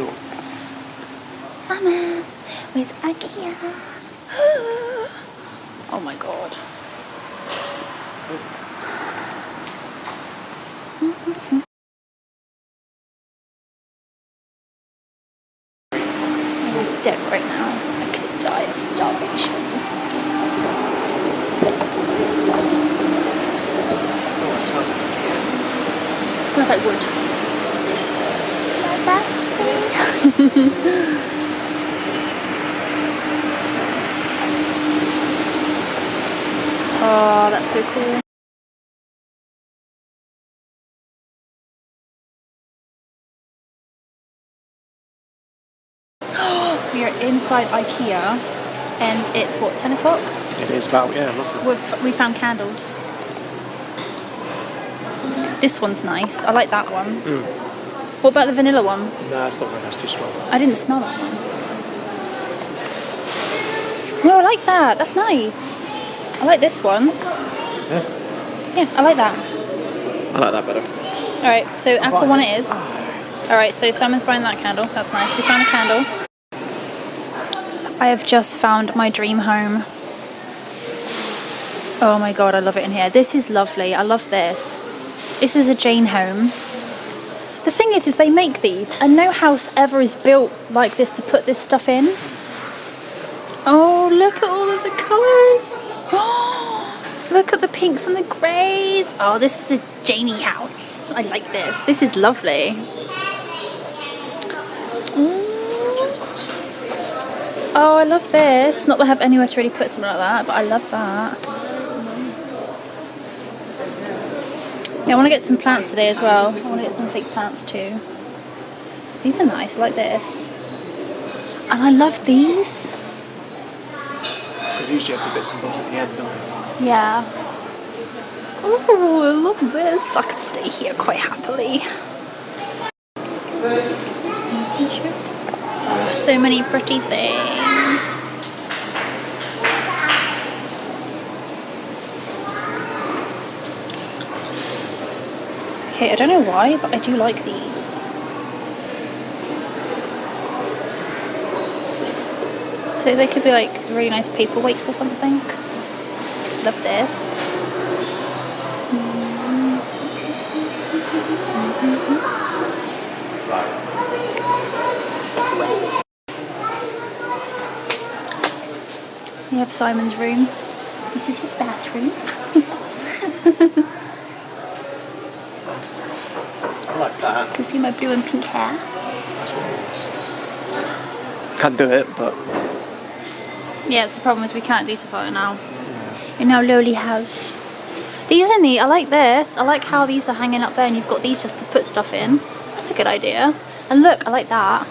door. Simon, where's IKEA? Oh my god. I'm dead right now. I could die of starvation. Oh, it smells like IKEA. It smells like wood. Smells like Oh, that's so cool. We are inside IKEA and it's what, 10 o'clock? It is about, yeah, lovely. We found candles. This one's nice. I like that one. What about the vanilla one? No, it's not very nice, too strong. I didn't smell that one. No, I like that. That's nice. I like this one. Yeah? Yeah, I like that. I like that better. Alright, so apple one it is. Alright, so Simon's buying that candle. That's nice. We found a candle. I have just found my dream home. Oh my god, I love it in here. This is lovely. I love this. This is a Jane home. The thing is they make these and no house ever is built like this to put this stuff in. Oh, look at all of the colours. Oh, look at the pinks and the greys. Oh, this is a Janey house. I like this. This is lovely. Oh, I love this. Not that I have anywhere to really put something like that, but I love that. Yeah, I want to get some plants today as well. I want to get some fake plants too. These are nice. I like this. And I love these. Because usually have the bits and bobs at the end, don't they? Yeah. Oh, I love this. I could stay here quite happily. Oh, so many pretty things. Okay, I don't know why, but I do like these. So they could be like really nice paperweights or something. Love this. We have Simon's room. This is his bathroom. I like that. Can see my blue and pink hair. Can't do it, but... Yeah, it's the problem is we can't do stuff like that now. In our lowly house. These are neat. I like this. I like how these are hanging up there and you've got these just to put stuff in. That's a good idea. And look, I like that.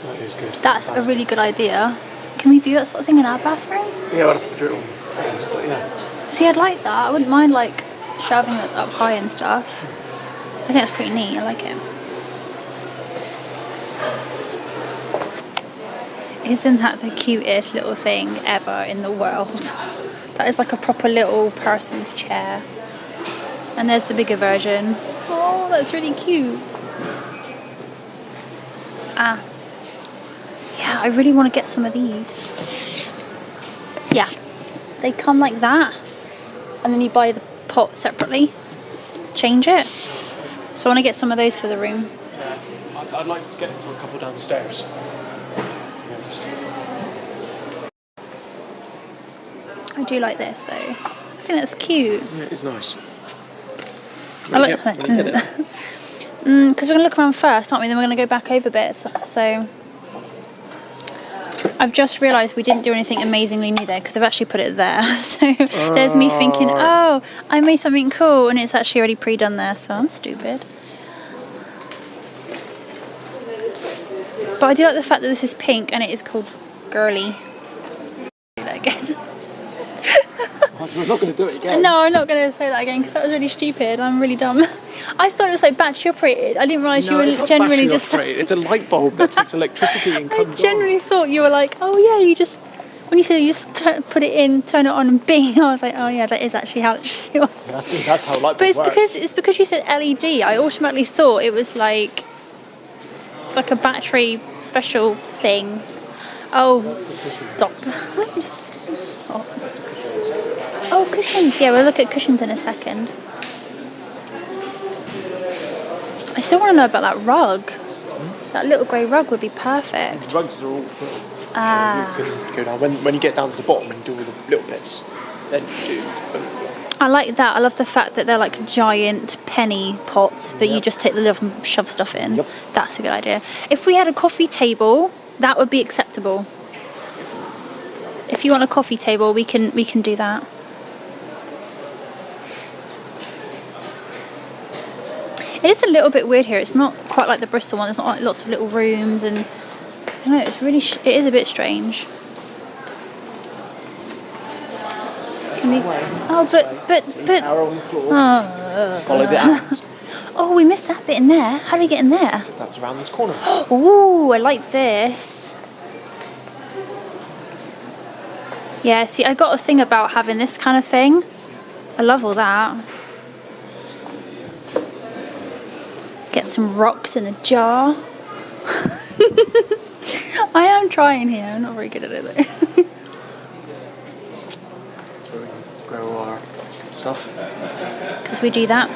That is good. That's a really good idea. Can we do that sort of thing in our bathroom? Yeah, we'll have to put it on frames, but yeah. See, I'd like that. I wouldn't mind like shelving it up high and stuff. I think that's pretty neat. I like it. Isn't that the cutest little thing ever in the world? That is like a proper little person's chair. And there's the bigger version. Oh, that's really cute. Ah. Yeah, I really want to get some of these. Yeah. They come like that. And then you buy the pot separately to change it. So I want to get some of those for the room. Yeah, I'd like to get them for a couple downstairs. I do like this though. I think that's cute. Yeah, it is nice. I like when you get it. Because we're going to look around first, aren't we? Then we're going to go back over bits. So I've just realised we didn't do anything amazingly new there because I've actually put it there. So there's me thinking, oh, I made something cool, and it's actually already pre-done there. So I'm stupid. But I do like the fact that this is pink and it is called Girly. Do that again. We're not going to do it again. No, I'm not going to say that again because that was really stupid. I'm really dumb. I thought it was like battery operated. I didn't realise you were generally just... It's a light bulb that takes electricity and comes I generally thought you were like, oh yeah, you just... When you said you just put it in, turn it on and bing, I was like, oh yeah, that is actually how electricity works. That's how light bulb But works. it's because you said LED. I automatically thought it was like... like a battery special thing. Oh, stop. Stop. Oh, cushions. Yeah, we'll look at cushions in a second. I still want to know about that rug. That little grey rug would be perfect. The rugs are all full. You can go down. When you get down to the bottom and do all the little bits, then do. I like that. I love the fact that they're like giant penny pots, but you just take the lid off and shove stuff in. Yep. That's a good idea. If we had a coffee table, that would be acceptable. If you want a coffee table, we can do that. It is a little bit weird here. It's not quite like the Bristol one. There's not like lots of little rooms, and I don't know. It's really it is a bit strange. Can we? Oh, but. Arrow on the floor. Follow the arrows. Oh, we missed that bit in there. How do we get in there? That's around this corner. Ooh, I like this. Yeah, see, I got a thing about having this kind of thing. I love all that. Get some rocks in a jar. I am trying here. I'm not very good at it though. That's where we can grow our stuff. Because we do that.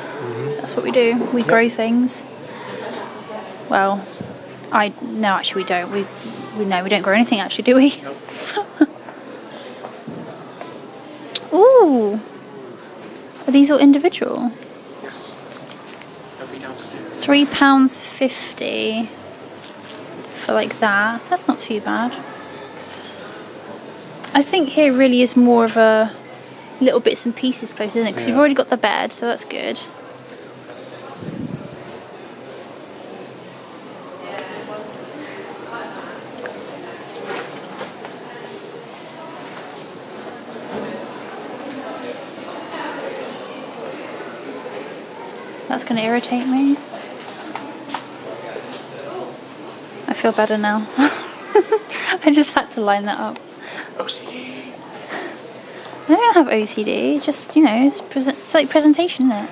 That's what we do. We grow things. Well, no, actually we don't. We don't grow anything actually, do we? Nope. Ooh. Are these all individual? Yes. They'll be downstairs. £3.50 for like that. That's not too bad. I think here really is more of a little bits and pieces place, isn't it? Because you've already got the bed, so that's good. That's going to irritate me. I feel better now. I just had to line that up. OCD. I don't have OCD, just, it's like presentation, isn't it?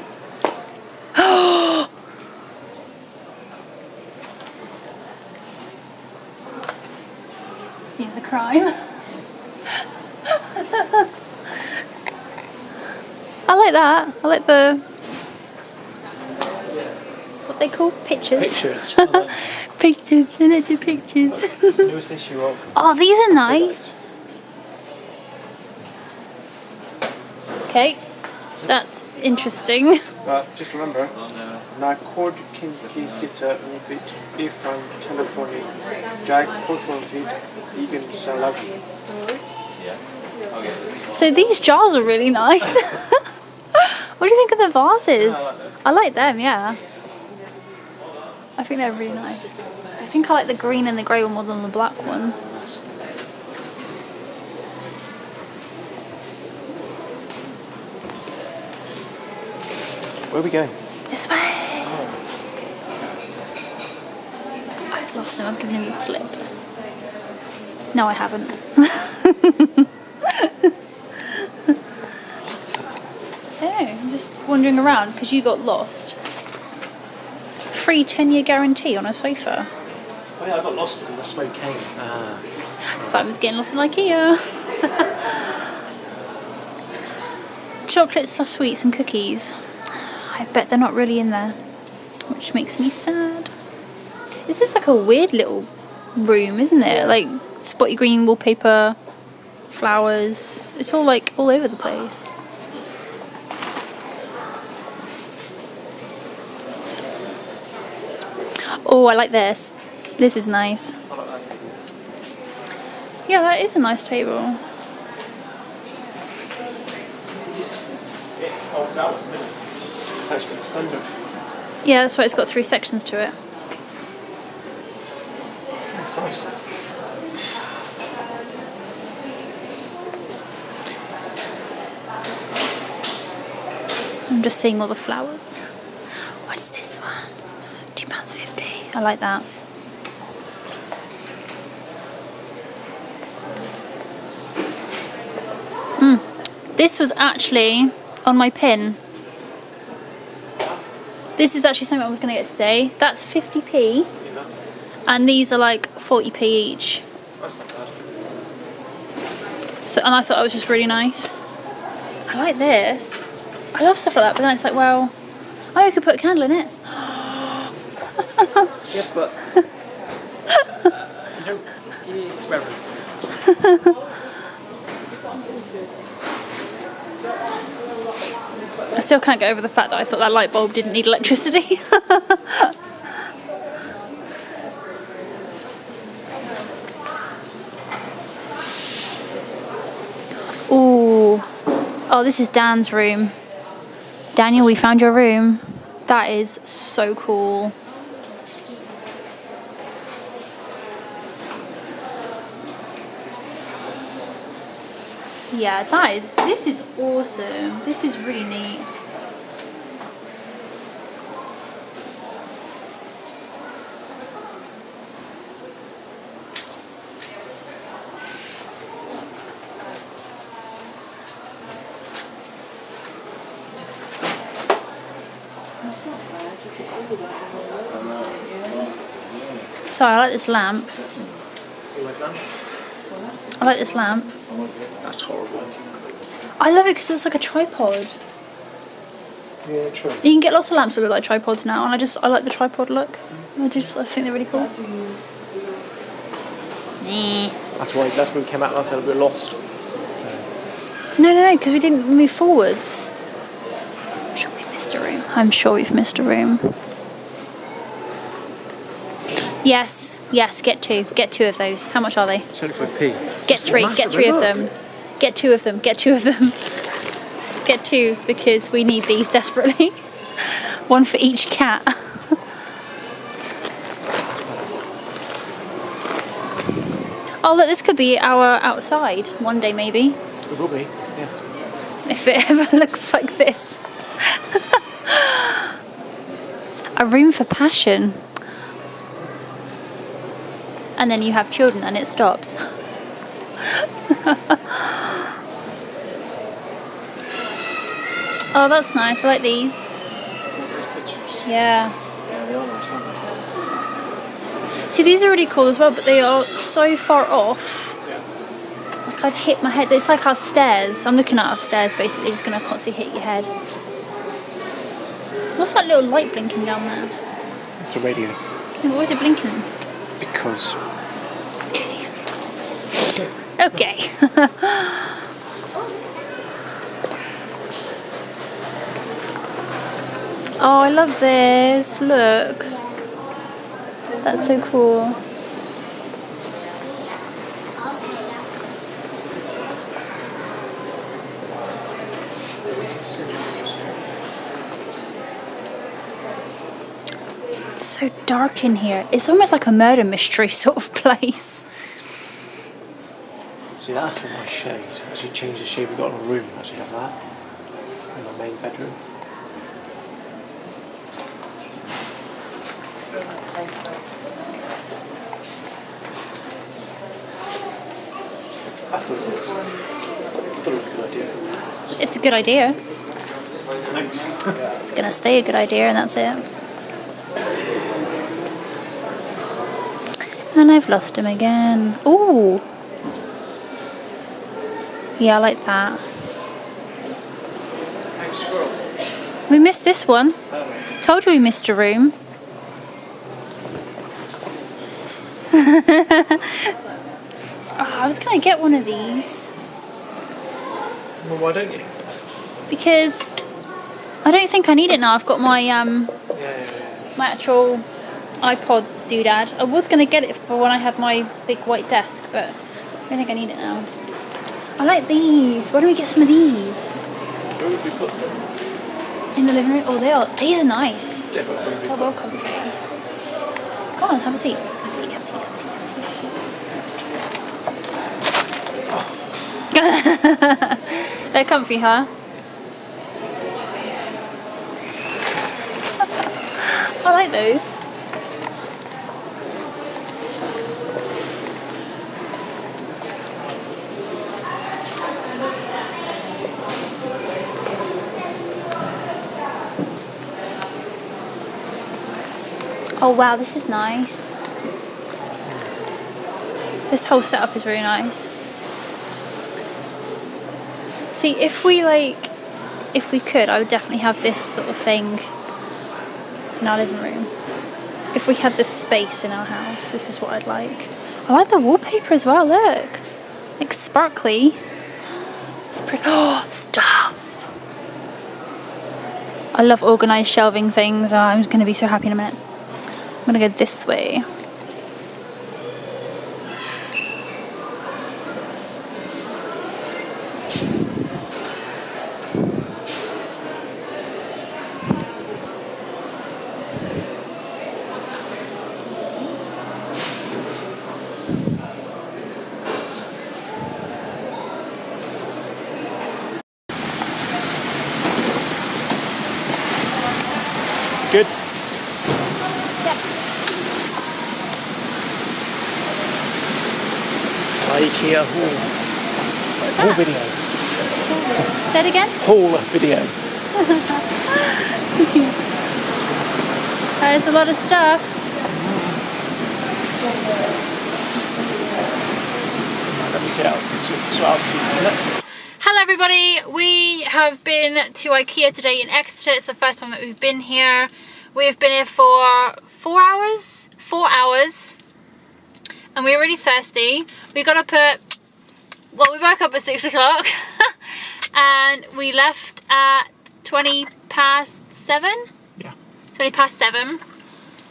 See the crime? I like that. I like the... what they call pictures. Pictures. Pictures, signature pictures. Newest issue of. Oh, these are nice. Okay, that's interesting. But just remember, Nakord kinki sitter nibit ifran telefoni jag portfolio vegan salad. So these jars are really nice. What do you think of the vases? I like them, yeah. I think they're really nice. I think I like the green and the grey one more than the black one. Where are we going? This way. I've lost him. I've given him the slip. No, I haven't. I'm just wandering around because you got lost. Free 10-year guarantee on a sofa. Oh yeah, I got lost because I smoked cane. Simon's getting lost in IKEA. Chocolates/sweets and cookies. I bet they're not really in there, which makes me sad. This is like a weird little room, isn't it? Like spotty green wallpaper, flowers. It's all like all over the place. Oh, I like this. This is nice. I like that table. Yeah, that is a nice table. It folds out, isn't it? It's actually extended. Yeah, that's why it's got 3 sections to it. That's nice. I'm just seeing all the flowers. What's this one? £2.50. I like that. This was actually on my pin. This is actually something I was going to get today. That's 50p. And these are like 40p each. That's not bad. So, and I thought it was just really nice. I like this. I love stuff like that, but then it's like, well, oh, you could put a candle in it. Yeah, but you need to experiment. I still can't get over the fact that I thought that light bulb didn't need electricity. Ooh. Oh, this is Dan's room. Daniel, we found your room. That is so cool. Yeah, this is awesome. This is really neat. So I like this lamp. You like that? I like this lamp. That's horrible. I love it because it's like a tripod. Yeah, true. You can get lots of lamps that look like tripods now, and I like the tripod look. I think they're really cool. Nah. That's when we came out last time, we were lost. So. No, because we didn't move forwards. I'm sure we've missed a room. I'm sure we've missed a room. Yes, get two. Get two of those. How much are they? 75p. Get three of them. Get two of them. Get two because we need these desperately. One for each cat. Oh look, this could be our outside one day maybe. It will be, yes. If it ever looks like this. A room for passion. And then you have children and it stops. Oh, that's nice. I like these. Those pictures. Yeah. Yeah, they are nice, aren't they? See, these are really cool as well, but they are so far off. Yeah. Like I'd hit my head. It's like our stairs. I'm looking at our stairs basically, just going to constantly hit your head. What's that little light blinking down there? It's a radio. Yeah, why is it blinking? Because. Okay. Oh, I love this. Look. That's so cool. It's so dark in here. It's almost like a murder mystery sort of place. See, that's a nice shade. Actually, change the shade we got in our room. Actually, have that in our main bedroom. I thought it was a good idea. It's a good idea. Thanks. It's gonna stay a good idea, and that's it. And I've lost him again. Ooh. Yeah, I like that. Thanks, squirrel. We missed this one. Told you we missed a room. Oh, I was gonna get one of these. Well, why don't you? Because I don't think I need it now. I've got my Yeah. my actual iPod doodad. I was gonna get it for when I had my big white desk, but I don't think I need it now. I like these. Why don't we get some of these? Where would we put them? In the living room? Oh, these are nice. Yeah, but where would we They're put well them? comfy. Go on, have a seat. Have a seat, have a seat, have a seat, have a seat, have a seat. They're comfy, huh? I like those. Oh wow, this is nice. This whole setup is really nice. See, if we could, I would definitely have this sort of thing in our living room. If we had this space in our house, this is what I'd like. I like the wallpaper as well, look. Like sparkly. It's pretty. Oh, stuff! I love organised shelving things. Oh, I'm going to be so happy in a minute. I'm going to go this way. Good. Yep. IKEA haul. Haul video. Say it again? Haul video. There's a lot of stuff. Let me see out. Hello everybody, we have been to IKEA today in Exeter. It's the first time that we've been here. We've been here for 4 hours, and we were really thirsty. We got up at, well, we woke up at 6 o'clock and we left at 20 past 7? Yeah. 20 past 7.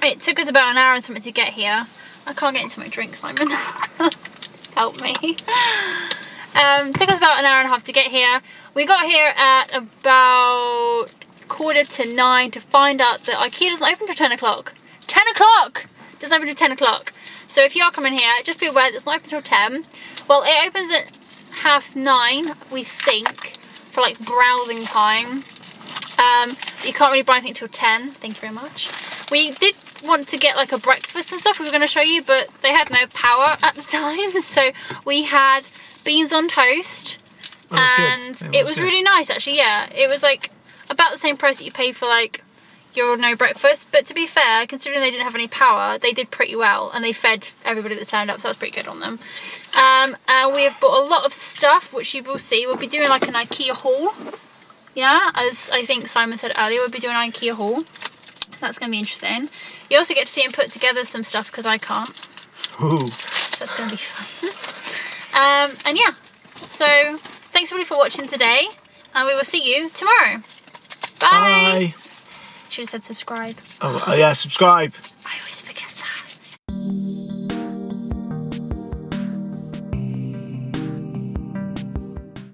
It took us about an hour and something to get here. I can't get into my drink, Simon. Help me. Took us about an hour and a half to get here. We got here at about 8:45 to find out that IKEA doesn't open till 10 o'clock. 10 o'clock! Doesn't open till 10 o'clock. So if you are coming here, just be aware that it's not open till 10. Well, it opens at 9:30, we think, for like browsing time. You can't really buy anything till 10. Thank you very much. We did want to get like a breakfast and stuff we were going to show you, but they had no power at the time. So we had beans on toast, and it was really nice actually. Yeah, it was like about the same price that you pay for like your no breakfast, but to be fair, considering they didn't have any power, they did pretty well and they fed everybody that turned up, so that was pretty good on them. And we have bought a lot of stuff which you will see. We'll be doing like an IKEA haul, yeah, as I think Simon said earlier, we'll be doing an IKEA haul, so that's going to be interesting. You also get to see him put together some stuff because I can't. Ooh. That's going to be fun. And yeah, so thanks everybody for watching today, and we will see you tomorrow. Bye. Bye. Should have said subscribe. Oh yeah, subscribe.